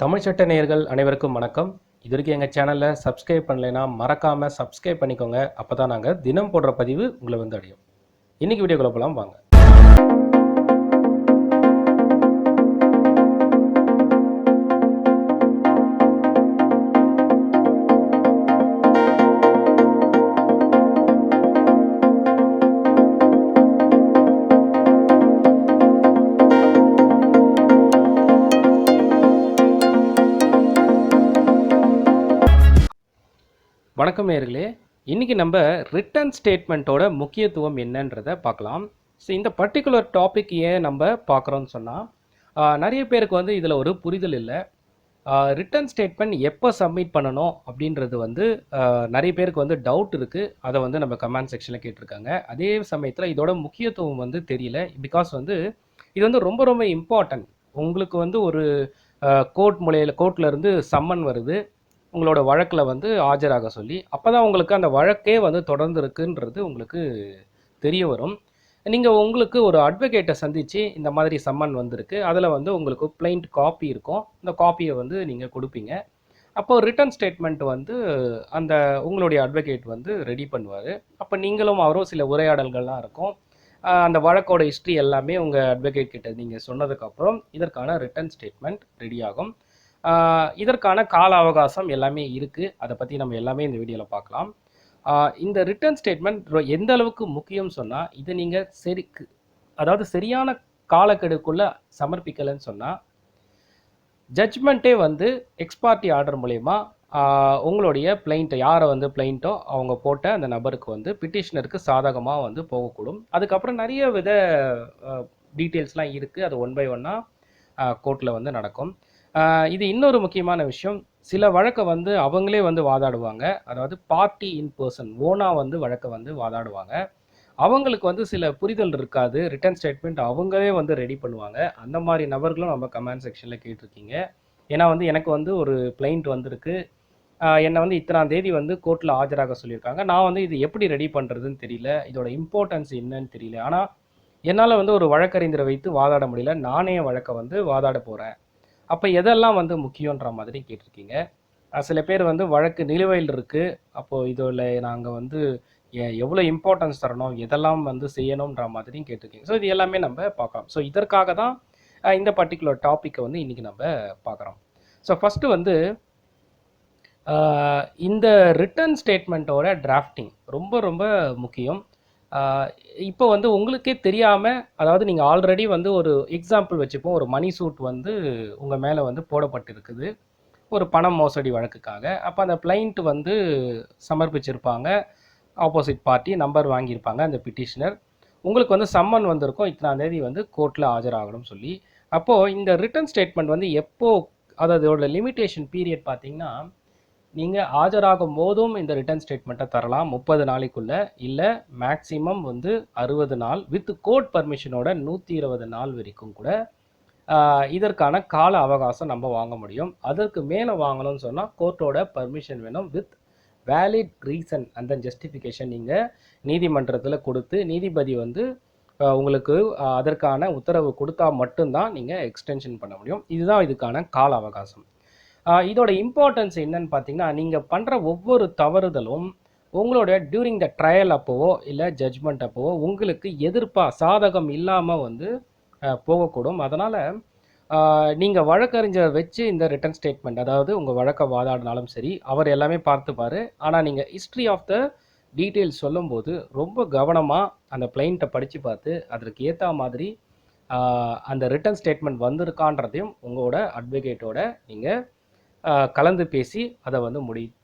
தமிழ் சட்ட நேயர்கள் அனைவருக்கும் வணக்கம். இது வரைக்கும் எங்கள் சேனலில் சப்ஸ்கிரைப் பண்ணலைன்னா மறக்காமல் சப்ஸ்கிரைப் பண்ணிக்கோங்க. அப்போ தான் நாங்கள் தினம் போடுற பதிவு உங்களை வந்து அடையும். இன்றைக்கி வீடியோக்குள்ள போகலாம் வாங்க. வணக்கம் நேயர்களே, இன்றைக்கி நம்ம ரிட்டன் ஸ்டேட்மெண்ட்டோட முக்கியத்துவம் என்னன்றதை பார்க்கலாம். ஸோ இந்த பர்டிகுலர் டாபிக் ஏன் நம்ம பார்க்குறோன்னு சொன்னால், நிறைய பேருக்கு வந்து இதில் ஒரு புரிதல் இல்லை. ரிட்டன் ஸ்டேட்மெண்ட் எப்போ சப்மிட் பண்ணணும் அப்படின்றது வந்து நிறைய பேருக்கு வந்து டவுட் இருக்குது. அதை வந்து நம்ம கமெண்ட் செக்ஷனில் கேட்டிருக்காங்க. அதே சமயத்தில் இதோட முக்கியத்துவம் வந்து தெரியல. பிகாஸ் வந்து இது வந்து ரொம்ப ரொம்ப இம்பார்ட்டன்ட். உங்களுக்கு வந்து ஒரு கோர்ட்டில் இருந்து சம்மன் வருது, உங்களோட வழக்கில் வந்து ஆஜராக சொல்லி. அப்போ தான் உங்களுக்கு அந்த வழக்கே வந்து தொடர்ந்து இருக்குன்றது உங்களுக்கு தெரிய வரும். நீங்கள் உங்களுக்கு ஒரு அட்வொகேட்டை சந்தித்து இந்த மாதிரி சம்மன் வந்திருக்கு, அதில் வந்து உங்களுக்கு பிளைண்ட் காப்பி இருக்கும். இந்த காப்பியை வந்து நீங்கள் கொடுப்பீங்க. அப்போது ரிட்டன் ஸ்டேட்மெண்ட் வந்து அந்த உங்களுடைய அட்வொகேட் வந்து ரெடி பண்ணுவார். அப்போ நீங்களும் அவரும் சில உரையாடல்கள்லாம் இருக்கும். அந்த வழக்கோட ஹிஸ்ட்ரி எல்லாமே உங்கள் அட்வொகேட் கிட்ட நீங்கள் சொன்னதுக்கப்புறம் இதற்கான ரிட்டன் ஸ்டேட்மெண்ட் ரெடி ஆகும். இதற்கான கால அவகாசம் எல்லாமே இருக்குது. அதை பற்றி நம்ம எல்லாமே இந்த வீடியோவில் பார்க்கலாம். இந்த ரிட்டன் ஸ்டேட்மெண்ட் எந்த அளவுக்கு முக்கியம் சொன்னால், இதை நீங்கள் அதாவது சரியான காலக்கெடுக்குள்ளே சமர்ப்பிக்கலைன்னு சொன்னால், ஜட்ஜ்மெண்ட்டே வந்து எக்ஸ்பார்ட்டி ஆர்டர் மூலயமா உங்களுடைய பிளைண்ட்டை, யாரை வந்து பிளைண்ட்டோ அவங்க போட்ட அந்த நபருக்கு வந்து பிட்டிஷனருக்கு சாதகமாக வந்து போகக்கூடும். அதுக்கப்புறம் நிறைய வித டீட்டெயில்ஸ்லாம் இருக்குது. அது ஒன் பை ஒன்னாக கோர்ட்டில் வந்து நடக்கும். இது இன்னொரு முக்கியமான விஷயம். சில வழக்கை வந்து அவங்களே வந்து வாதாடுவாங்க. அதாவது பார்ட்டி இன் பர்சன் ஓனாக வந்து வழக்கை வந்து வாதாடுவாங்க. அவங்களுக்கு வந்து சில புரிதல் இருக்காது. ரிட்டன் ஸ்டேட்மெண்ட் அவங்களே வந்து ரெடி பண்ணுவாங்க. அந்த மாதிரி நபர்களும் நம்ம கமெண்ட் செக்ஷனில் கேட்டிருக்கீங்க. ஏன்னா வந்து எனக்கு வந்து ஒரு கிளைண்ட் வந்திருக்கு, என்னை வந்து இத்தனாம் தேதி வந்து கோர்ட்டில் ஆஜராக சொல்லியிருக்காங்க. நான் வந்து இது எப்படி ரெடி பண்ணுறதுன்னு தெரியல, இதோட இம்பார்ட்டன்ஸ் என்னன்னு தெரியல. ஆனால் என்னால் வந்து ஒரு வழக்கறிஞரை வைத்து வாதாட முடியல, நானே வழக்கை வந்து வாதாட போகிறேன். அப்போ எதெல்லாம் வந்து முக்கியன்ற மாதிரி கேட்டிருக்கீங்க. சில பேர் வந்து வழக்கு நிலுவையில் இருக்குது, அப்போது இதில் நாங்கள் வந்து எவ்வளோ இம்பார்ட்டன்ஸ் தரணும், எதெல்லாம் வந்து செய்யணுன்ற மாதிரியும் கேட்டிருக்கீங்க. ஸோ இது எல்லாமே நம்ம பார்க்கலாம். ஸோ இதற்காக தான் இந்த பர்டிகுலர் டாப்பிக்கை வந்து இன்றைக்கி நம்ம பார்க்குறோம். ஸோ ஃபஸ்ட்டு வந்து இந்த ரிட்டன் ஸ்டேட்மெண்ட்டோட டிராஃப்டிங் ரொம்ப ரொம்ப முக்கியம். இப்போ வந்து உங்களுக்கே தெரியாமல், அதாவது நீங்கள் ஆல்ரெடி வந்து ஒரு எக்ஸாம்பிள் வச்சுப்போம், ஒரு மணி சூட் வந்து உங்கள் மேலே வந்து போடப்பட்டிருக்குது ஒரு பணம் மோசடி வழக்குக்காக. அப்போ அந்த கிளைண்ட் வந்து சமர்ப்பிச்சிருப்பாங்க, ஆப்போசிட் பார்ட்டி நம்பர் வாங்கியிருப்பாங்க அந்த பிட்டிஷனர். உங்களுக்கு வந்து சம்மன் வந்திருக்கும், இத்தனாம் தேதி வந்து கோர்ட்டில் ஆஜராகணும்னு சொல்லி. அப்போது இந்த ரிட்டன் ஸ்டேட்மெண்ட் வந்து அதாவது அதோட லிமிட்டேஷன் பீரியட் பார்த்தீங்கன்னா, நீங்கள் ஆஜராகும் போதும் இந்த ரிட்டன் ஸ்டேட்மெண்ட்டை தரலாம் 30 நாளைக்குள்ளே, இல்லை மேக்ஸிமம் வந்து 60 நாள் வித் கோர்ட் பர்மிஷனோட 120 நாள் வரைக்கும் கூட இதற்கான கால அவகாசம் நம்ம வாங்க முடியும். அதற்கு மேலே வாங்கணும்னு சொன்னால் கோர்ட்டோட பர்மிஷன் வேணும் with valid reason and then justification நீங்கள் நீதிமன்றத்தில் கொடுத்து நீதிபதி வந்து உங்களுக்கு அதற்கான உத்தரவு கொடுத்தா மட்டும்தான் நீங்கள் எக்ஸ்டென்ஷன் பண்ண முடியும். இதுதான் இதுக்கான கால அவகாசம். இதோட இம்பார்ட்டன்ஸ் என்னன்னு பார்த்தீங்கன்னா, நீங்கள் பண்ணுற ஒவ்வொரு தவறுதலும் உங்களோட டியூரிங் த ட்ரையல் அப்போவோ இல்லை ஜட்ஜ்மெண்ட் அப்போவோ உங்களுக்கு சாதகம் இல்லாமல் வந்து போகக்கூடும். அதனால் நீங்கள் வழக்கறிஞரை வச்சு இந்த ரிட்டன் ஸ்டேட்மெண்ட், அதாவது உங்கள் வழக்கை வாதாடினாலும் சரி, அவர் எல்லாமே பார்த்துப்பார். ஆனால் நீங்கள் ஹிஸ்ட்ரி ஆஃப் த டீட்டெயில்ஸ் சொல்லும்போது ரொம்ப கவனமாக அந்த கிளைண்ட்டை படித்து பார்த்து அதற்கு ஏற்ற மாதிரி அந்த ரிட்டன் ஸ்டேட்மெண்ட் வந்திருக்கான்றதையும் உங்களோட அட்வொகேட்டோட நீங்கள் கலந்து பேசி அதை வந்து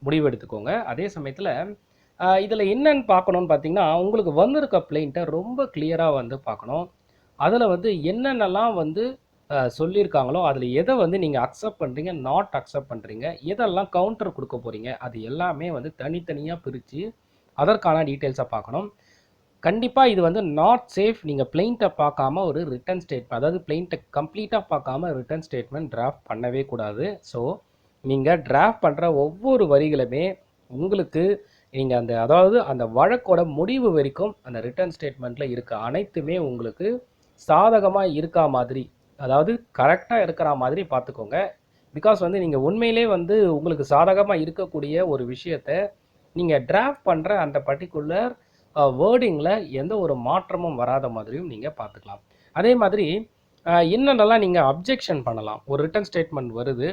முடிவெடுத்துக்கோங்க. அதே சமயத்தில் இதில் என்னன்னு பார்க்கணுன்னு பார்த்தீங்கன்னா, உங்களுக்கு வந்திருக்க கிளைண்ட்டை ரொம்ப கிளியராக வந்து பார்க்கணும். அதில் வந்து என்னென்னலாம் வந்து சொல்லியிருக்காங்களோ அதில் எதை வந்து நீங்கள் அக்செப்ட் பண்ணுறீங்க, நாட் அக்செப்ட் பண்ணுறீங்க, எதெல்லாம் கவுண்டர் கொடுக்க போகிறீங்க, அது எல்லாமே வந்து தனித்தனியாக பிரித்து அதற்கான டீட்டெயில்ஸை பார்க்கணும். கண்டிப்பாக இது வந்து நாட் சேஃப். நீங்கள் பிளைண்ட்டை பார்க்காம ஒரு ரிட்டன் ஸ்டேட்மெண்ட், அதாவது பிளைண்ட்டை கம்ப்ளீட்டாக பார்க்காம ரிட்டன் ஸ்டேட்மெண்ட் டிராஃப்ட் பண்ணவே கூடாது. ஸோ நீங்கள் டிராஃப்ட் பண்ணுற ஒவ்வொரு வரிகளுமே உங்களுக்கு நீங்கள் அதாவது அந்த வழக்கோட முடிவு வரைக்கும் அந்த ரிட்டன் ஸ்டேட்மெண்ட்டில் இருக்க அனைத்துமே உங்களுக்கு சாதகமாக இருக்கா மாதிரி, அதாவது கரெக்டாக இருக்கிற மாதிரி பார்த்துக்கோங்க. பிகாஸ் வந்து நீங்கள் உண்மையிலே வந்து உங்களுக்கு சாதகமாக இருக்கக்கூடிய ஒரு விஷயத்தை நீங்கள் டிராஃப்ட் பண்ணுற அந்த பர்டிகுலர் வேர்டிங்கில் எந்த ஒரு மாற்றமும் வராத மாதிரியும் நீங்கள் பார்த்துக்கலாம். அதே மாதிரி என்னென்னலாம் நீங்கள் அப்ஜெக்ஷன் பண்ணலாம். ஒரு ரிட்டன் ஸ்டேட்மெண்ட் வருது,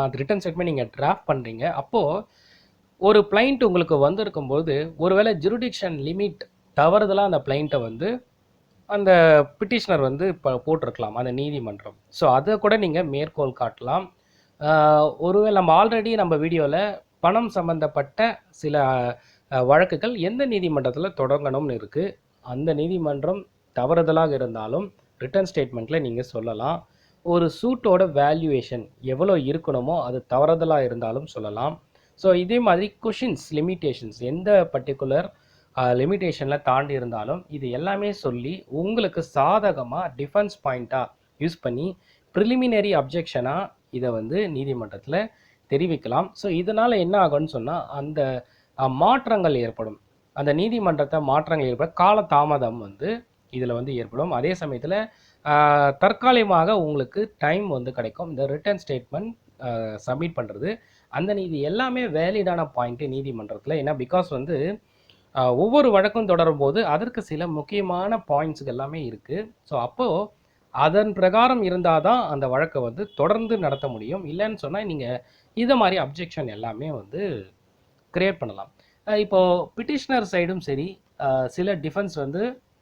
அந்த ரிட்டன் ஸ்டேட்மெண்ட் நீங்கள் டிராஃப்ட் பண்ணுறீங்க. அப்போது ஒரு பிளைண்ட் உங்களுக்கு வந்திருக்கும்போது ஒருவேளை ஜுரிடிக்ஷன் லிமிட் தவறுதலாக அந்த பிளைண்ட்டை வந்து அந்த பிட்டிஷனர் வந்து இப்போ போட்டிருக்கலாம் அந்த நீதிமன்றம். ஸோ அதை கூட நீங்கள் மேற்கோள் காட்டலாம். ஒருவேளை நம்ம ஆல்ரெடி நம்ம வீடியோவில் பணம் சம்பந்தப்பட்ட சில வழக்குகள் எந்த நீதிமன்றத்தில் தொடங்கணும்னு இருக்குது. அந்த நீதிமன்றம் தவறுதலாக இருந்தாலும் ரிட்டன் ஸ்டேட்மெண்ட்டில் நீங்கள் சொல்லலாம். ஒரு சூட்டோட வேல்யூவேஷன் எவ்வளோ இருக்கணுமோ அது தவறுதலாக இருந்தாலும் சொல்லலாம். ஸோ இதே மாதிரி கொஷின்ஸ் லிமிட்டேஷன்ஸ் எந்த பர்டிகுலர் லிமிட்டேஷனில் தாண்டி இருந்தாலும் இது எல்லாமே சொல்லி உங்களுக்கு சாதகமாக டிஃபென்ஸ் பாயிண்ட்டாக யூஸ் பண்ணி ப்ரிலிமினரி அப்ஜெக்ஷனாக இதை வந்து நீதிமன்றத்தில் தெரிவிக்கலாம். ஸோ இதனால் என்ன ஆகும்னு சொன்னால் அந்த மாற்றங்கள் ஏற்படும், அந்த நீதிமன்றத்தை மாற்றங்கள் ஏற்படும், காலதாமதம் வந்து இதில் வந்து ஏற்படும். அதே சமயத்தில் தற்காலிகமாக உங்களுக்கு டைம் வந்து கிடைக்கும் இந்த ரிட்டன் ஸ்டேட்மெண்ட் சப்மிட் பண்ணுறது. அந்த நீதி எல்லாமே வேலிடான பாயிண்ட்டு நீதிமன்றத்தில். ஏன்னா பிகாஸ் வந்து ஒவ்வொரு வழக்கும் தொடரும் போது அதற்கு சில முக்கியமான பாயிண்ட்ஸுக்கு எல்லாமே இருக்குது. ஸோ அப்போது அதன் பிரகாரம் இருந்தால் தான் அந்த வழக்கை வந்து தொடர்ந்து நடத்த முடியும். இல்லைன்னு சொன்னால் நீங்கள் இதை மாதிரி அப்ஜெக்ஷன் எல்லாமே வந்து கிரியேட் பண்ணலாம். இப்போது பிட்டிஷனர் சைடும் சரி சில டிஃபென்ஸ் வந்து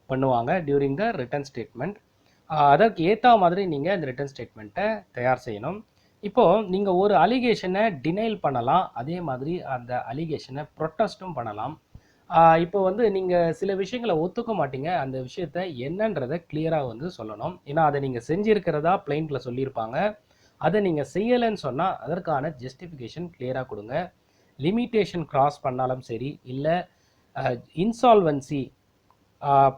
பண்ணுவாங்க டியூரிங் த ரிட்டன் ஸ்டேட்மெண்ட். அதற்கு ஏற்ற மாதிரி நீங்கள் இந்த ரிட்டன் ஸ்டேட்மெண்ட்டை தயார் செய்யணும். இப்போது நீங்கள் ஒரு அலிகேஷனை டினைல் பண்ணலாம், அதே மாதிரி அந்த அலிகேஷனை ப்ரொட்டஸ்ட்டும் பண்ணலாம். இப்போ வந்து நீங்கள் சில விஷயங்களை ஒத்துக்க மாட்டீங்க, அந்த விஷயத்த என்னன்றதை கிளியராக வந்து சொல்லணும். ஏன்னா அதை நீங்கள் செஞ்சுருக்கிறதா பிளைண்ட்டில் சொல்லியிருப்பாங்க, அதை நீங்கள் செய்யலைன்னு சொன்னால் அதற்கான ஜஸ்டிஃபிகேஷன் கிளியராக கொடுங்க. லிமிட்டேஷன் கிராஸ் பண்ணாலும் சரி, இல்லை இன்சால்வன்சி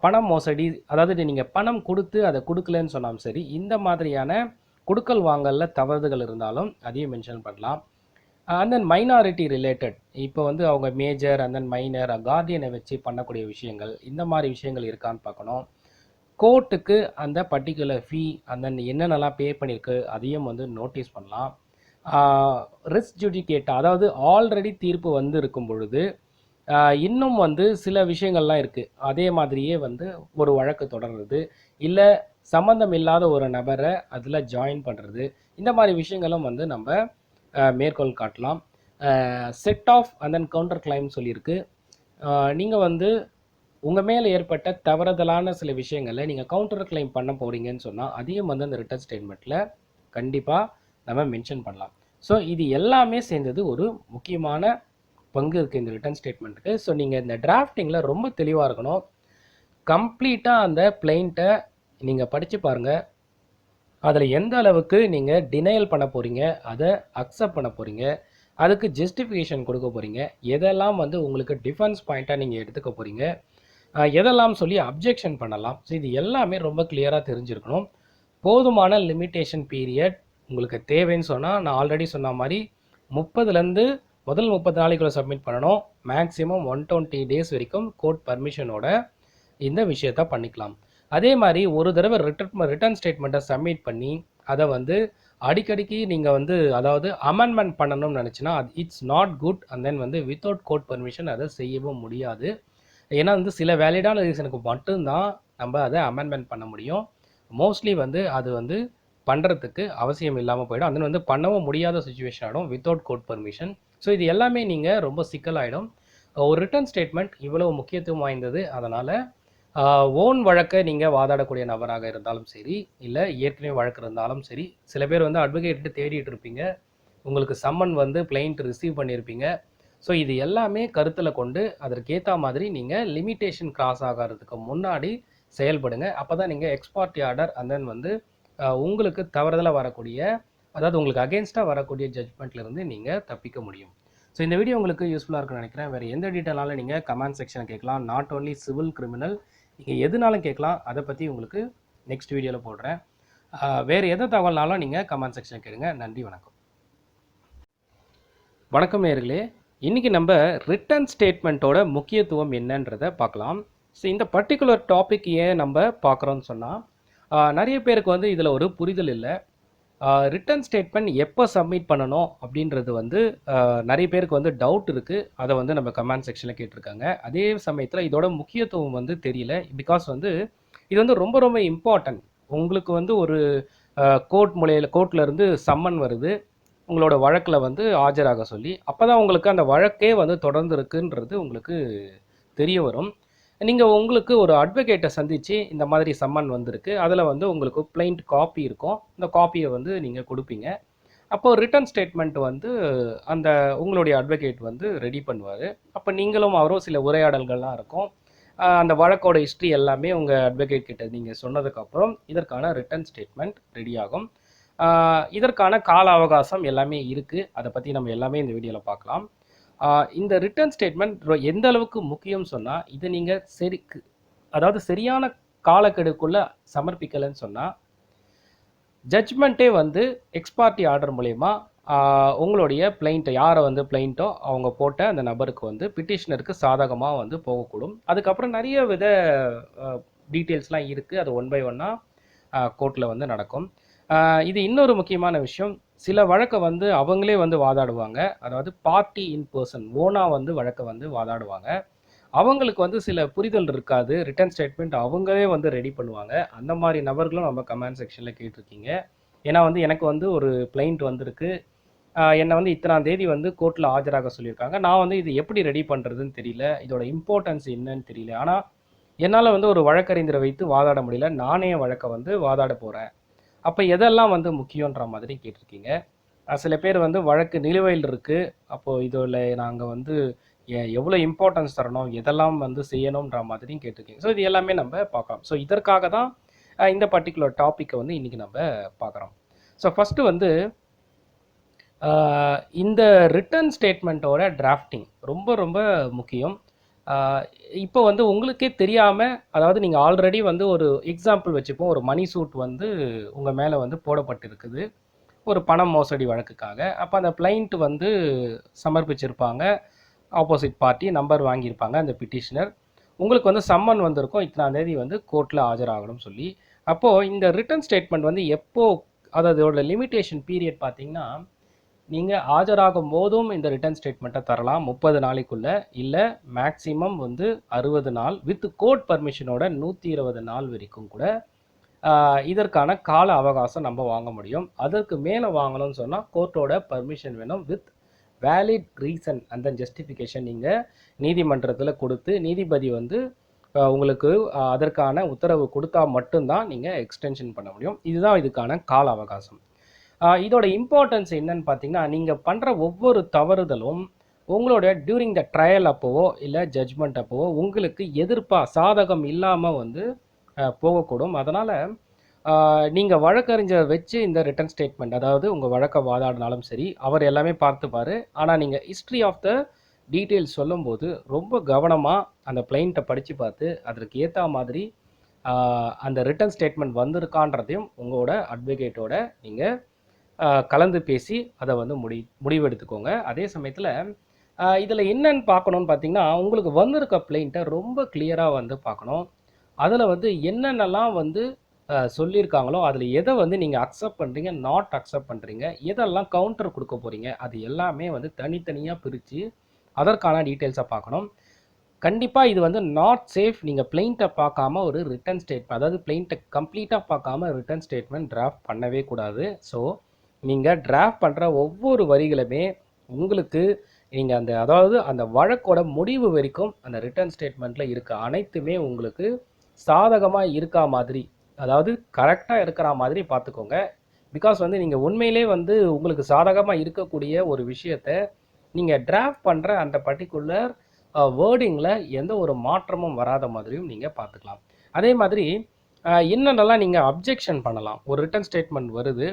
பணம் மோசடி, அதாவது நீங்கள் பணம் கொடுத்து அதை கொடுக்கலன்னு சொன்னாலும் சரி, இந்த மாதிரியான கொடுக்கல் வாங்கலில் தவறுகள் இருந்தாலும் அதையும் மென்ஷன் பண்ணலாம். அண்ட் தென் மைனாரிட்டி ரிலேட்டட், இப்போ வந்து அவங்க மேஜர் அண்ட் தென் மைனர் கார்டியனை வச்சு பண்ணக்கூடிய விஷயங்கள், இந்த மாதிரி விஷயங்கள் இருக்கான்னு பார்க்கணும். கோர்ட்டுக்கு அந்த பர்டிகுலர் ஃபீ அண்ட் தென் என்னென்னலாம் பே பண்ணியிருக்கு அதையும் வந்து நோட்டீஸ் பண்ணலாம். ரிஸ் ஜுடிகேட்டா, அதாவது ஆல்ரெடி தீர்ப்பு வந்து இருக்கும் பொழுது இன்னும் வந்து சில விஷயங்கள்லாம் இருக்குது, அதே மாதிரியே வந்து ஒரு வழக்கு தொடர்றது, இல்லை சம்மந்தம் இல்லாத ஒரு நபரை அதில் ஜாயின் பண்ணுறது, இந்த மாதிரி விஷயங்களும் வந்து நம்ம மேற்கோள் காட்டலாம். Set off and then counter claim சொல்லியிருக்கு. நீங்கள் வந்து உங்கள் மேலே ஏற்பட்ட தவறுதலான சில விஷயங்களை நீங்கள் கவுண்டர் கிளைம் பண்ண போகிறீங்கன்னு சொன்னால் அதையும் வந்து அந்த ரிட்டன் ஸ்டேட்மெண்ட்டில் கண்டிப்பாக நம்ம மென்ஷன் பண்ணலாம். ஸோ இது எல்லாமே சேர்ந்தது ஒரு முக்கியமான பங்கு இருக்குது இந்த ரிட்டன் ஸ்டேட்மெண்ட்டுக்கு. ஸோ நீங்கள் இந்த டிராஃப்டிங்கில் ரொம்ப தெளிவாக இருக்கணும். கம்ப்ளீட்டாக அந்த பிளைண்ட்டை நீங்கள் படித்து பாருங்கள், அதில் எந்த அளவுக்கு நீங்கள் டினையல் பண்ண போகிறீங்க, அதை அக்செப்ட் பண்ண போகிறீங்க, அதுக்கு ஜஸ்டிஃபிகேஷன் கொடுக்க போகிறீங்க, எதெல்லாம் வந்து உங்களுக்கு டிஃபென்ஸ் பாயிண்ட்டாக நீங்கள் எடுத்துக்க போகிறீங்க, எதெல்லாம் சொல்லி அப்ஜெக்ஷன் பண்ணலாம். ஸோ இது எல்லாமே ரொம்ப கிளியராக தெரிஞ்சிருக்கணும். போதுமான லிமிட்டேஷன் பீரியட் உங்களுக்கு தேவைன்னு சொன்னால் நான் ஆல்ரெடி சொன்ன மாதிரி 30லேருந்து முதல் 30 நாளைக்குள்ளே சப்மிட் பண்ணணும். மேக்ஸிமம் 120 டேஸ் வரைக்கும் கோர்ட் பர்மிஷனோட இந்த விஷயத்த பண்ணிக்கலாம். அதே மாதிரி ஒரு தடவை ரிட்டன் ஸ்டேட்மெண்ட்டை சப்மிட் பண்ணி அதை வந்து அடிக்கடிக்கு நீங்கள் வந்து அதாவது அமெண்ட்மெண்ட் பண்ணணும்னு நினச்சின்னா it's not good. And then வந்து வித்தவுட் கோர்ட் பர்மிஷன் அதை செய்யவும் முடியாது. ஏன்னா வந்து சில வேலிடான ரீசனுக்கு மட்டும்தான் நம்ம அதை அமெண்ட்மெண்ட் பண்ண முடியும். மோஸ்ட்லி வந்து அது வந்து பண்ணுறதுக்கு அவசியம் இல்லாமல் போயிடும். அது வந்து பண்ணவும் முடியாத சுச்சுவேஷன் ஆகிடும் வித்தவுட் கோர்ட் பர்மிஷன். ஸோ இது எல்லாமே நீங்கள் ரொம்ப சிக்கலாகிடும். ஒரு ரிட்டன் ஸ்டேட்மெண்ட் இவ்வளவு முக்கியத்துவம் வாய்ந்தது. அதனால் ஓன் வழக்கை நீங்கள் வாதாடக்கூடிய நபராக இருந்தாலும் சரி, இல்லை ஏற்கனவே வழக்கு இருந்தாலும் சரி, சில பேர் வந்து அட்வொகேட்டு தேடிட்டு இருப்பீங்க, உங்களுக்கு சம்மன் வந்து கிளைண்ட் ரிசீவ் பண்ணியிருப்பீங்க. ஸோ இது எல்லாமே கருத்தில் கொண்டு அதற்கேற்ற மாதிரி நீங்கள் லிமிட்டேஷன் கிராஸ் ஆகிறதுக்கு முன்னாடி செயல்படுங்க. அப்போ தான் நீங்கள் எக்ஸ்பார்ட்டி ஆர்டர் அண்ட் தென் வந்து உங்களுக்கு தவறுதலாக வரக்கூடிய, அதாவது உங்களுக்கு அகேன்ஸ்டாக வரக்கூடிய ஜட்மெண்ட்லேருந்து நீங்கள் தப்பிக்க முடியும். ஸோ இந்த வீடியோ உங்களுக்கு யூஸ்ஃபுல்லாக இருக்குன்னு நினைக்கிறேன். வேறு எந்த டீட்டெயிலாலும் நீங்கள் கமெண்ட் செக்ஷனை கேட்கலாம். நாட் ஓன்லி சிவில் கிரிமினல், நீங்கள் எதுனாலும் கேட்கலாம். அதை பற்றி உங்களுக்கு நெக்ஸ்ட் வீடியோவில் போடுறேன். வேறு எதை தகவல்னாலும் நீங்கள் கமெண்ட் செக்ஷன் கேளுங்க. நன்றி, வணக்கம். வணக்கம் நேயர்களே, இன்றைக்கி நம்ம ரிட்டன் ஸ்டேட்மெண்ட்டோட முக்கியத்துவம் என்னன்றதை பார்க்கலாம். ஸோ இந்த பர்டிகுலர் டாபிக் ஏன் நம்ம பார்க்குறோன்னு சொன்னால் நிறைய பேருக்கு வந்து இதில் ஒரு புரிதல் இல்லை. ரிட்டன் ஸ்டேட்மெண்ட் எப்போ சப்மிட் பண்ணணும் அப்படின்றது வந்து நிறைய பேருக்கு வந்து டவுட் இருக்குது. அதை வந்து நம்ம கமெண்ட் செக்ஷனில் கேட்டிருக்காங்க. அதே சமயத்தில் இதோட முக்கியத்துவம் வந்து தெரியல. பிகாஸ் வந்து இது வந்து ரொம்ப ரொம்ப இம்பார்ட்டன்ட். உங்களுக்கு வந்து ஒரு கோர்ட்ல இருந்து சம்மன் வருது உங்களோட வழக்கில் வந்து ஆஜராக சொல்லி. அப்போ தான் உங்களுக்கு அந்த வழக்கே வந்து தொடர்ந்து இருக்குன்றது உங்களுக்கு தெரிய வரும். நீங்கள் உங்களுக்கு ஒரு அட்வொகேட்டை சந்தித்து இந்த மாதிரி சம்மன் வந்திருக்கு, அதில் வந்து உங்களுக்கு பிளைண்ட் காப்பி இருக்கும். இந்த காப்பியை வந்து நீங்கள் கொடுப்பீங்க. அப்போது ரிட்டன் ஸ்டேட்மெண்ட் வந்து அந்த உங்களுடைய அட்வொகேட் வந்து ரெடி பண்ணுவார். அப்போ நீங்களும் அவரும் சில உரையாடல்கள்லாம் இருக்கும். அந்த வழக்கோட ஹிஸ்ட்ரி எல்லாமே உங்கள் அட்வொகேட் கிட்ட நீங்கள் சொன்னதுக்கப்புறம் இதற்கான ரிட்டன் ஸ்டேட்மெண்ட் ரெடி ஆகும். இதற்கான கால அவகாசம் எல்லாமே இருக்குது. அதை பற்றி நம்ம எல்லாமே இந்த வீடியோவில் பார்க்கலாம். இந்த ரிட்டன் ஸ்டேட்மெண்ட் எந்த அளவுக்கு முக்கியம் சொன்னால், இதை நீங்கள் அதாவது சரியான காலக்கெடுக்குள்ளே சமர்ப்பிக்கலைன்னு சொன்னால், ஜட்ஜ்மெண்ட்டே வந்து எக்ஸ்பார்ட்டி ஆர்டர் மூலயமா உங்களுடைய பிளைண்ட்டை யாரை வந்து பிளைண்ட்டோ அவங்க போட்ட அந்த நபருக்கு வந்து பிட்டிஷனருக்கு சாதகமாக வந்து போகக்கூடும். அதுக்கப்புறம் நிறைய வித டீட்டெயில்ஸ்லாம் இருக்குது. அது ஒன் பை ஒன்னாக கோர்ட்டில் வந்து நடக்கும். இது இன்னொரு முக்கியமான விஷயம். சில வழக்கை வந்து அவங்களே வந்து வாதாடுவாங்க. அதாவது பார்ட்டி இன் பர்சன் ஓனாக வந்து வழக்கை வந்து வாதாடுவாங்க. அவங்களுக்கு வந்து சில புரிதல் இருக்காது. ரிட்டன் ஸ்டேட்மெண்ட் அவங்களே வந்து ரெடி பண்ணுவாங்க. அந்த மாதிரி நபர்களும் நம்ம கமெண்ட் செக்ஷனில் கேட்டிருக்கீங்க. ஏன்னா வந்து எனக்கு வந்து ஒரு கிளைண்ட் வந்திருக்கு, என்னை வந்து இத்தனாம் தேதி வந்து கோர்ட்டில் ஆஜராக சொல்லியிருக்காங்க. நான் வந்து இது எப்படி ரெடி பண்ணுறதுன்னு தெரியல, இதோட இம்பார்ட்டன்ஸ் என்னன்னு தெரியல. ஆனால் என்னால் வந்து ஒரு வழக்கறிஞரை வைத்து வாதாட முடியல, நானே வழக்கை வந்து வாதாட போகிறேன். அப்போ எதெல்லாம் வந்து முக்கியன்ற மாதிரி கேட்டிருக்கீங்க. சில பேர் வந்து வழக்கு நிலுவையில் இருக்குது, அப்போது இதில் நாங்கள் வந்து எவ்வளோ இம்பார்ட்டன்ஸ் தரணும், எதெல்லாம் வந்து செய்யணுன்ற மாதிரியும் கேட்டிருக்கீங்க. ஸோ இது எல்லாமே நம்ம பார்க்கலாம். ஸோ இதற்காக தான் இந்த பர்டிகுலர் டாப்பிக்கை வந்து இன்றைக்கி நம்ம பார்க்குறோம். ஸோ ஃபஸ்ட்டு வந்து இந்த ரிட்டன் ஸ்டேட்மெண்ட்டோட டிராஃப்டிங் ரொம்ப ரொம்ப முக்கியம். இப்போ வந்து உங்களுக்கே தெரியாமல், அதாவது நீங்கள் ஆல்ரெடி வந்து ஒரு எக்ஸாம்பிள் வச்சுப்போம், ஒரு மணி சூட் வந்து உங்கள் மேலே வந்து போடப்பட்டிருக்குது ஒரு பணம் மோசடி வழக்குக்காக. அப்போ அந்த கிளைண்ட் வந்து சமர்ப்பிச்சிருப்பாங்க, ஆப்போசிட் பார்ட்டி நம்பர் வாங்கியிருப்பாங்க அந்த பிட்டிஷனர். உங்களுக்கு வந்து சம்மன் வந்திருக்கும், இத்தனாம் தேதி வந்து கோர்ட்டில் ஆஜராகணும்னு சொல்லி. அப்போது இந்த ரிட்டன் ஸ்டேட்மெண்ட் வந்து அதாவது அதோட லிமிட்டேஷன் பீரியட் பார்த்தீங்கன்னா, நீங்கள் ஆஜராகும் போதும் இந்த ரிட்டன் ஸ்டேட்மெண்ட்டை தரலாம் 30 நாளைக்குள்ளே, இல்லை மேக்ஸிமம் வந்து 60 நாள் வித் கோர்ட் பர்மிஷனோட 120 நாள் வரைக்கும் கூட இதற்கான கால அவகாசம் நம்ம வாங்க முடியும். அதற்கு மேலே வாங்கணும்னு சொன்னால் கோர்ட்டோட பர்மிஷன் வேணும் வித் வேலிட் ரீசன். அந்த ஜஸ்டிஃபிகேஷன் நீங்கள் நீதிமன்றத்தில் கொடுத்து நீதிபதி வந்து உங்களுக்கு அதற்கான உத்தரவு கொடுத்தா மட்டும்தான் நீங்கள் எக்ஸ்டென்ஷன் பண்ண முடியும். இதுதான் இதுக்கான கால அவகாசம். இதோட இம்பார்ட்டன்ஸ் என்னன்னு பார்த்தீங்கன்னா, நீங்கள் பண்ணுற ஒவ்வொரு தவறுதலும் உங்களோட டியூரிங் த ட்ரையல் அப்போவோ இல்லை ஜட்ஜ்மெண்ட் அப்போவோ உங்களுக்கு சாதகம் இல்லாமல் வந்து போகக்கூடும். அதனால் நீங்கள் வழக்கறிஞர் வச்சு இந்த ரிட்டன் ஸ்டேட்மெண்ட், அதாவது உங்கள் வழக்கை வாதாடினாலும் சரி, அவர் எல்லாமே பார்த்துப்பார். ஆனால் நீங்கள் ஹிஸ்ட்ரி ஆஃப் த டீட்டெயில்ஸ் சொல்லும்போது ரொம்ப கவனமாக அந்த கிளைண்ட்டை படித்து பார்த்து அதற்கு ஏற்ற மாதிரி அந்த ரிட்டன் ஸ்டேட்மெண்ட் வந்திருக்கான்றதையும் உங்களோட அட்வொகேட்டோட நீங்கள் கலந்து பேசி அதை வந்து முடிவெடுத்துக்கோங்க. அதே சமயத்தில் இதில் என்னன்னு பார்க்கணுன்னு பார்த்தீங்கன்னா, உங்களுக்கு வந்திருக்க கிளைண்ட்டை ரொம்ப கிளியராக வந்து பார்க்கணும். அதில் வந்து என்னென்னலாம் வந்து சொல்லியிருக்காங்களோ அதில் எதை வந்து நீங்கள் அக்செப்ட் பண்ணுறீங்க, நாட் அக்செப்ட் பண்ணுறீங்க, எதெல்லாம் கவுண்டர் கொடுக்க போகிறீங்க, அது எல்லாமே வந்து தனித்தனியாக பிரித்து அதற்கான டீட்டெயில்ஸை பார்க்கணும். கண்டிப்பாக இது வந்து நாட் சேஃப். நீங்கள் பிளைண்ட்டை பார்க்காம ஒரு ரிட்டன் ஸ்டேட்மெண்ட், அதாவது பிளைண்ட்டை கம்ப்ளீட்டாக பார்க்காம ரிட்டன் ஸ்டேட்மெண்ட் டிராஃப்ட் பண்ணவே கூடாது. ஸோ நீங்கள் டிராஃப்ட் பண்ணுற ஒவ்வொரு வரிகளுமே உங்களுக்கு நீங்கள் அதாவது அந்த வழக்கோட முடிவு வரைக்கும் அந்த ரிட்டன் ஸ்டேட்மெண்ட்டில் இருக்க அனைத்துமே உங்களுக்கு சாதகமாக இருக்கா மாதிரி, அதாவது கரெக்டாக இருக்கிற மாதிரி பார்த்துக்கோங்க. பிகாஸ் வந்து நீங்கள் உண்மையிலே வந்து உங்களுக்கு சாதகமாக இருக்கக்கூடிய ஒரு விஷயத்தை நீங்கள் டிராஃப்ட் பண்ணுற அந்த பர்டிகுலர் வேர்டிங்கில் எந்த ஒரு மாற்றமும் வராத மாதிரியும் நீங்கள் பார்த்துக்கலாம். அதே மாதிரி என்னென்னலாம் நீங்கள் அப்ஜெக்ஷன் பண்ணலாம். ஒரு ரிட்டன் ஸ்டேட்மெண்ட் வருது,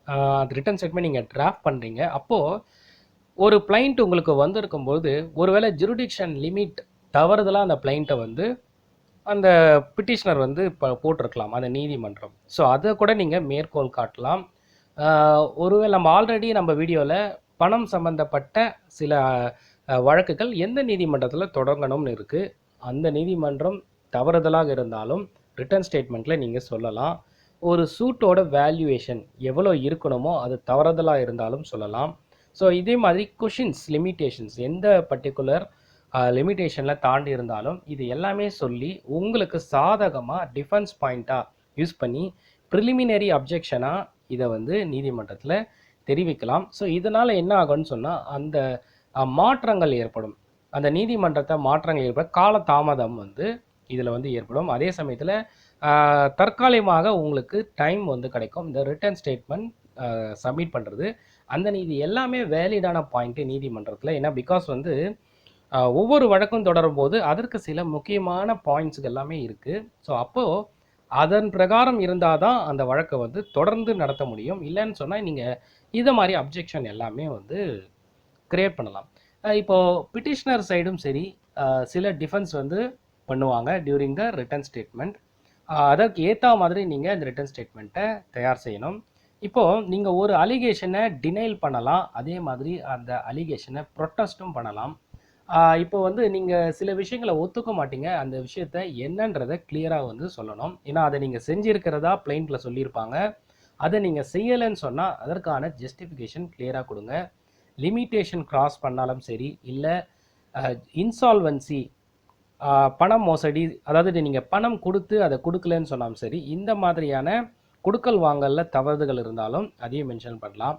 அந்த ரிட்டன் ஸ்டேட்மெண்ட் நீங்கள் டிராஃப்ட் பண்ணுறீங்க, அப்போது ஒரு பிளைண்ட் உங்களுக்கு வந்திருக்கும்போது ஒருவேளை ஜுரிடிக்ஷன் லிமிட் தவறுதலாக அந்த பிளைண்ட்டை வந்து அந்த பிட்டிஷனர் வந்து போட்டிருக்கலாம் அந்த நீதிமன்றம். ஸோ அதை கூட நீங்கள் மேற்கோள் காட்டலாம். ஒருவேளை நம்ம ஆல்ரெடி நம்ம வீடியோவில் பணம் சம்பந்தப்பட்ட சில வழக்குகள் எந்த நீதிமன்றத்தில் தொடங்கணும்னு இருக்குது, அந்த நீதிமன்றம் தவறுதலாக இருந்தாலும் ரிட்டன் ஸ்டேட்மெண்ட்டில் நீங்கள் சொல்லலாம். ஒரு சூட்டோட வேல்யூவேஷன் எவ்வளோ இருக்கணுமோ அது தவறுதலாக இருந்தாலும் சொல்லலாம். ஸோ இதே மாதிரி கொஷின்ஸ் லிமிட்டேஷன்ஸ் எந்த பர்டிகுலர் லிமிட்டேஷனில் தாண்டி இருந்தாலும் இது எல்லாமே சொல்லி உங்களுக்கு சாதகமாக டிஃபென்ஸ் பாயிண்ட்டாக யூஸ் பண்ணி ப்ரிலிமினரி அப்ஜெக்ஷனாக இதை வந்து நீதிமன்றத்தில் தெரிவிக்கலாம். ஸோ இதனால் என்ன ஆகும்னு சொன்னால் அந்த மாற்றங்கள் ஏற்படும். அந்த நீதிமன்றத்தை மாற்றங்கள் ஏற்பட கால தாமதம் வந்து இதில் வந்து ஏற்படும். அதே சமயத்தில் தற்காலிகமாக உங்களுக்கு டைம் வந்து கிடைக்கும் இந்த ரிட்டன் ஸ்டேட்மெண்ட் சப்மிட் பண்ணுறது. அந்த நீதி எல்லாமே வேலிடான பாயிண்ட்டு நீதிமன்றத்தில். ஏன்னா பிகாஸ் வந்து ஒவ்வொரு வழக்கும் தொடரும் போது அதற்கு சில முக்கியமான பாயிண்ட்ஸுக்கு எல்லாமே இருக்குது. ஸோ அப்போது அதன் பிரகாரம் இருந்தால் தான் அந்த வழக்கை வந்து தொடர்ந்து நடத்த முடியும். இல்லைன்னு சொன்னால் நீங்கள் இதை மாதிரி அப்ஜெக்ஷன் எல்லாமே வந்து கிரியேட் பண்ணலாம். இப்போது பிட்டிஷனர் சைடும் சரி சில டிஃபென்ஸ் வந்து பண்ணுவாங்க டியூரிங் த ரிட்டன் ஸ்டேட்மெண்ட். அதற்கு ஏற்ற மாதிரி நீங்கள் இந்த ரிட்டன் ஸ்டேட்மெண்ட்டை தயார் செய்யணும். இப்போது நீங்கள் ஒரு அலிகேஷனை டினைல் பண்ணலாம், அதே மாதிரி அந்த அலிகேஷனை ப்ரொட்டஸ்ட்டும் பண்ணலாம். இப்போ வந்து நீங்கள் சில விஷயங்களை ஒத்துக்க மாட்டீங்க, அந்த விஷயத்த என்னன்றதை கிளியராக வந்து சொல்லணும். ஏன்னா அதை நீங்கள் செஞ்சுருக்கிறதா பிளைண்ட்டில் சொல்லியிருப்பாங்க. அதை நீங்கள் செய்யலைன்னு சொன்னால் அதற்கான ஜஸ்டிஃபிகேஷன் கிளியராக கொடுங்க. லிமிட்டேஷன் கிராஸ் பண்ணாலும் சரி, இல்லை இன்சால்வன்சி பணம் மோசடி, அதாவது நீங்கள் பணம் கொடுத்து அதை கொடுக்கலன்னு சொன்னாலும் சரி, இந்த மாதிரியான கொடுக்கல் வாங்கலில் தவறுகள் இருந்தாலும் அதையும் மென்ஷன் பண்ணலாம்.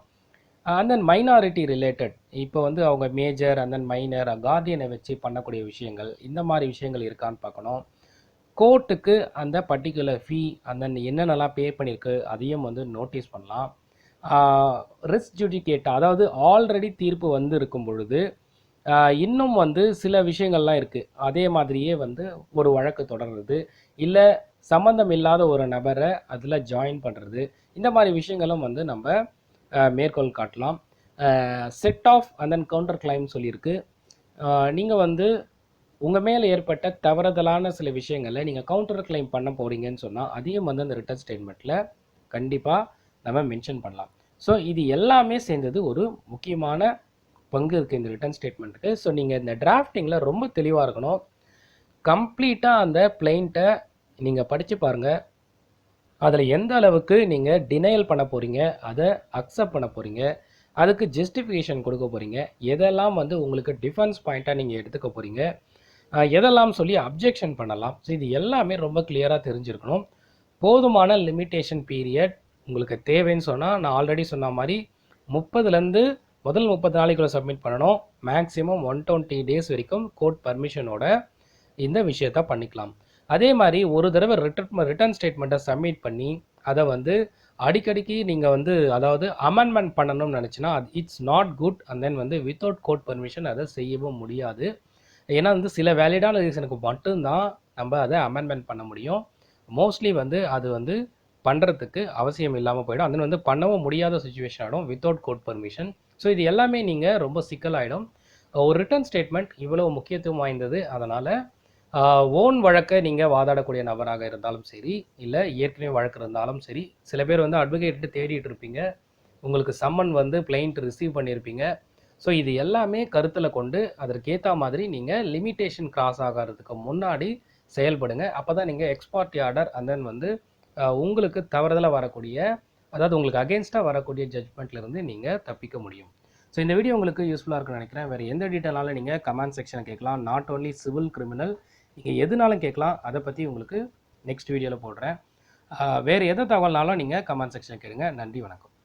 அண்ட் தென் மைனாரிட்டி ரிலேட்டட், இப்போ வந்து அவங்க மேஜர் அண்ட் தென் மைனர் கார்டியனை வச்சு பண்ணக்கூடிய விஷயங்கள், இந்த மாதிரி விஷயங்கள் இருக்கான்னு பார்க்கணும். கோர்ட்டுக்கு அந்த பர்டிகுலர் ஃபீ அண்ட் தென் என்னென்னலாம் பே பண்ணியிருக்கு அதையும் வந்து நோட்டீஸ் பண்ணலாம். ரிஸ் ஜுடிகேட், அதாவது ஆல்ரெடி தீர்ப்பு வந்து இருக்கும் பொழுது இன்னும் வந்து சில விஷயங்கள்லாம் இருக்குது, அதே மாதிரியே வந்து ஒரு வழக்கு தொடர்றது, இல்லை சம்மந்தம் இல்லாத ஒரு நபரை அதில் ஜாயின் பண்ணுறது, இந்த மாதிரி விஷயங்களும் வந்து நம்ம மேற்கோள் காட்டலாம். Set off and then counter claim சொல்லியிருக்கு. நீங்கள் வந்து உங்கள் மேலே ஏற்பட்ட தவறுதலான சில விஷயங்களை நீங்கள் கவுண்டர் கிளைம் பண்ண போகிறீங்கன்னு சொன்னால் அதையும் வந்து அந்த ரிட்டன் ஸ்டேட்மெண்ட்டில் கண்டிப்பாக நம்ம மென்ஷன் பண்ணலாம். ஸோ இது எல்லாமே சேர்ந்தது ஒரு முக்கியமான பங்கு இருக்குது இந்த ரிட்டன் ஸ்டேட்மெண்ட்டுக்கு. ஸோ நீங்கள் இந்த டிராஃப்டிங்கில் ரொம்ப தெளிவாக இருக்கணும். கம்ப்ளீட்டாக அந்த பிளைண்ட்டை நீங்கள் படித்து பாருங்கள். அதில் எந்த அளவுக்கு நீங்கள் டினையல் பண்ண போகிறீங்க, அதை அக்செப்ட் பண்ண போகிறீங்க, அதுக்கு ஜஸ்டிஃபிகேஷன் கொடுக்க போகிறீங்க, எதெல்லாம் வந்து உங்களுக்கு டிஃபென்ஸ் பாயிண்ட்டாக நீங்கள் எடுத்துக்க போகிறீங்க, எதெல்லாம் சொல்லி அப்ஜெக்ஷன் பண்ணலாம். ஸோ இது எல்லாமே ரொம்ப கிளியராக தெரிஞ்சிருக்கணும். போதுமான லிமிட்டேஷன் பீரியட் உங்களுக்கு தேவைன்னு சொன்னால் நான் ஆல்ரெடி சொன்ன மாதிரி 30லேருந்து முதல் 30 நாளைக்குள்ள சப்மிட் பண்ணணும். மேக்ஸிமம் 120 டேஸ் வரைக்கும் கோர்ட் பர்மிஷனோட இந்த விஷயத்த பண்ணிக்கலாம். அதே மாதிரி ஒரு தடவை ரிட்டன் ஸ்டேட்மெண்ட்டை சப்மிட் பண்ணி அதை வந்து அடிக்கடிக்கு நீங்கள் வந்து அதாவது அமெண்ட்மெண்ட் பண்ணணும்னு நினச்சின்னா it's not good. And then வந்து வித்தவுட் கோர்ட் பர்மிஷன் அதை செய்யவும் முடியாது. ஏன்னா வந்து சில வேலிடான ரீசனுக்கு மட்டும்தான் நம்ம அதை அமெண்ட்மெண்ட் பண்ண முடியும். மோஸ்ட்லி வந்து அது வந்து பண்ணுறதுக்கு அவசியம் இல்லாமல் போயிடும். அது வந்து பண்ணவும் முடியாத சுச்சுவேஷன் ஆகிடும் வித்தவுட் கோர்ட் பர்மிஷன். ஸோ இது எல்லாமே நீங்கள் ரொம்ப சிக்கலாகிடும். ஒரு ரிட்டன் ஸ்டேட்மெண்ட் இவ்வளோ முக்கியத்துவம் வாய்ந்தது. அதனால் ஓன் வழக்கை நீங்கள் வாதாடக்கூடிய நபராக இருந்தாலும் சரி, இல்லை ஏற்கனவே வழக்கு இருந்தாலும் சரி, சில பேர் வந்து அட்வொகேட்டு தேடிட்டு இருப்பீங்க, உங்களுக்கு சம்மன் வந்து பிளைண்ட் ரிசீவ் பண்ணியிருப்பீங்க. ஸோ இது எல்லாமே கருத்தில் கொண்டு அதற்கேற்ற மாதிரி நீங்கள் லிமிட்டேஷன் கிராஸ் ஆகிறதுக்கு முன்னாடி செயல்படுங்க. அப்போ தான் நீங்கள் எக்ஸ்பார்ட்டி ஆர்டர் அண்ட் தென் வந்து உங்களுக்கு தவறுதலாக வரக்கூடிய, அதாவது உங்களுக்கு அகேன்ஸ்டாக வரக்கூடிய ஜட்மெண்ட்லேருந்து நீங்கள் தப்பிக்க முடியும். ஸோ இந்த வீடியோ உங்களுக்கு யூஸ்ஃபுல்லாக இருக்குன்னு நினைக்கிறேன். வேறு எந்த டீட்டெயிலாலும் நீங்கள் கமெண்ட் செக்ஷனை கேட்கலாம். நாட் ஓன்லி சிவில் கிரிமினல், நீங்கள் எதுனாலும் கேட்கலாம். அதை பற்றி உங்களுக்கு நெக்ஸ்ட் வீடியோவில் போடுறேன். வேறு எதை தகவல்னாலும் நீங்கள் கமெண்ட் செக்ஷனில் கேளுங்க. நன்றி, வணக்கம்.